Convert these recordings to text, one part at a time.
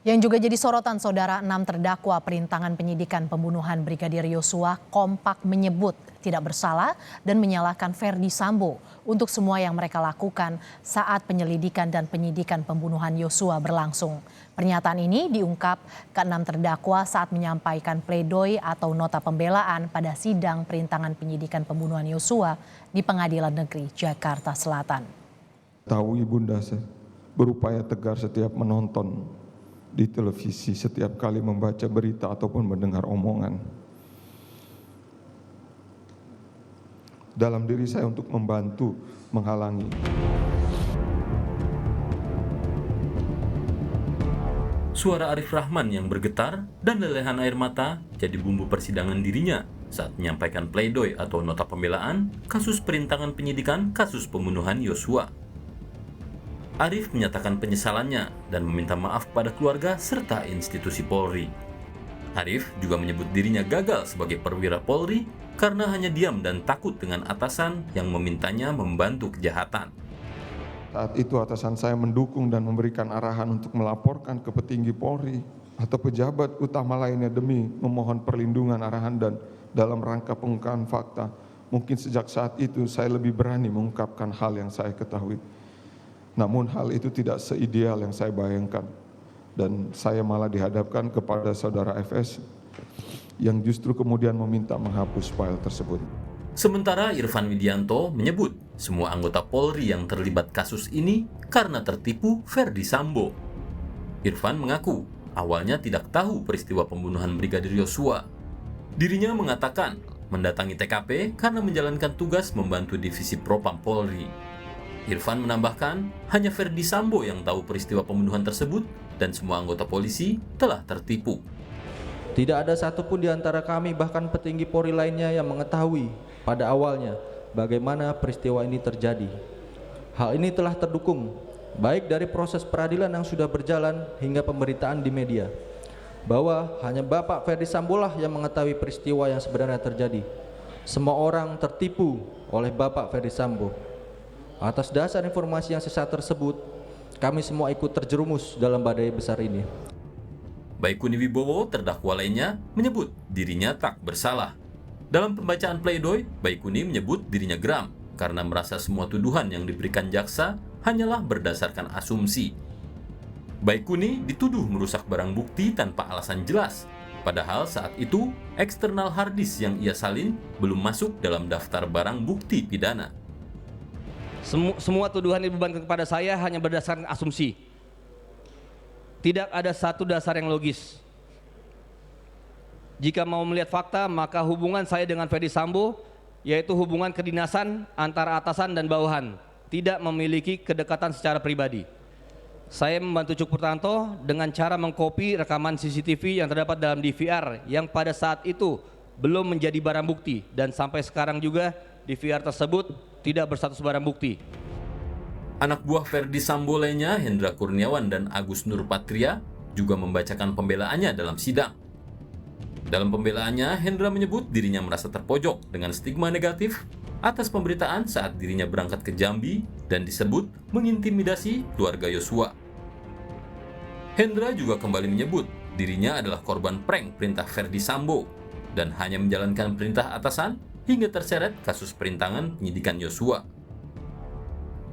Yang juga jadi sorotan saudara, 6 terdakwa perintangan penyidikan pembunuhan Brigadir Yosua kompak menyebut tidak bersalah dan menyalahkan Verdi Sambo untuk semua yang mereka lakukan saat penyelidikan dan penyidikan pembunuhan Yosua berlangsung. Pernyataan ini diungkap ke-6 terdakwa saat menyampaikan pledoi atau nota pembelaan pada sidang perintangan penyidikan pembunuhan Yosua di Pengadilan Negeri Jakarta Selatan. Tahu ibunda saya berupaya tegar setiap menonton di televisi, setiap kali membaca berita ataupun mendengar omongan. Dalam diri saya untuk membantu, menghalangi. Suara Arif Rahman yang bergetar dan lelehan air mata jadi bumbu persidangan dirinya saat menyampaikan pledoi atau nota pembelaan kasus perintangan penyidikan kasus pembunuhan Yosua. Arif menyatakan penyesalannya dan meminta maaf pada keluarga serta institusi Polri. Arif juga menyebut dirinya gagal sebagai perwira Polri karena hanya diam dan takut dengan atasan yang memintanya membantu kejahatan. Saat itu atasan saya mendukung dan memberikan arahan untuk melaporkan ke petinggi Polri atau pejabat utama lainnya demi memohon perlindungan arahan dan dalam rangka pengungkapan fakta. Mungkin sejak saat itu saya lebih berani mengungkapkan hal yang saya ketahui. Namun hal itu tidak seideal yang saya bayangkan. Dan saya malah dihadapkan kepada saudara FS yang justru kemudian meminta menghapus file tersebut. Sementara Irfan Widianto menyebut semua anggota Polri yang terlibat kasus ini karena tertipu Verdi Sambo. Irfan mengaku awalnya tidak tahu peristiwa pembunuhan Brigadir Yosua. Dirinya mengatakan mendatangi TKP karena menjalankan tugas membantu divisi Propam Polri. Irfan menambahkan, hanya Verdi Sambo yang tahu peristiwa pembunuhan tersebut dan semua anggota polisi telah tertipu. Tidak ada satupun di antara kami bahkan petinggi Polri lainnya yang mengetahui pada awalnya bagaimana peristiwa ini terjadi. Hal ini telah terdukung baik dari proses peradilan yang sudah berjalan hingga pemberitaan di media bahwa hanya Bapak Verdi Sambo lah yang mengetahui peristiwa yang sebenarnya terjadi. Semua orang tertipu oleh Bapak Verdi Sambo. Atas dasar informasi yang sesat tersebut, kami semua ikut terjerumus dalam badai besar ini. Baikuni Wibowo, terdakwa lainnya, menyebut dirinya tak bersalah. Dalam pembacaan pledoi, Baikuni menyebut dirinya geram karena merasa semua tuduhan yang diberikan jaksa hanyalah berdasarkan asumsi. Baikuni dituduh merusak barang bukti tanpa alasan jelas, padahal saat itu eksternal hard disk yang ia salin belum masuk dalam daftar barang bukti pidana. Semua tuduhan yang dibebankan kepada saya hanya berdasarkan asumsi. Tidak ada satu dasar yang logis. Jika mau melihat fakta, maka hubungan saya dengan Verdi Sambo, yaitu hubungan kedinasan antara atasan dan bawahan, tidak memiliki kedekatan secara pribadi. Saya membantu Cuk Purtanto dengan cara mengkopi rekaman CCTV yang terdapat dalam DVR yang pada saat itu belum menjadi barang bukti dan sampai sekarang juga DVR tersebut tidak berstatus barang bukti. Anak buah Verdi Sambo lainnya, Hendra Kurniawan dan Agus Nurpatria, juga membacakan pembelaannya dalam sidang. Dalam pembelaannya, Hendra menyebut dirinya merasa terpojok dengan stigma negatif atas pemberitaan saat dirinya berangkat ke Jambi dan disebut mengintimidasi keluarga Yosua. Hendra juga kembali menyebut dirinya adalah korban prank perintah Verdi Sambo dan hanya menjalankan perintah atasan hingga terseret kasus perintangan penyidikan Yosua.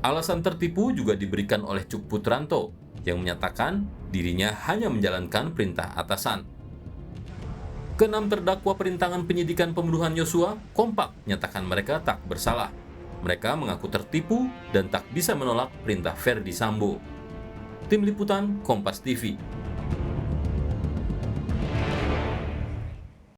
Alasan tertipu juga diberikan oleh Cuk Putranto yang menyatakan dirinya hanya menjalankan perintah atasan. Keenam terdakwa perintangan penyidikan pembunuhan Yosua kompak menyatakan mereka tak bersalah. Mereka mengaku tertipu dan tak bisa menolak perintah Verdi Sambo. Tim Liputan Kompas TV.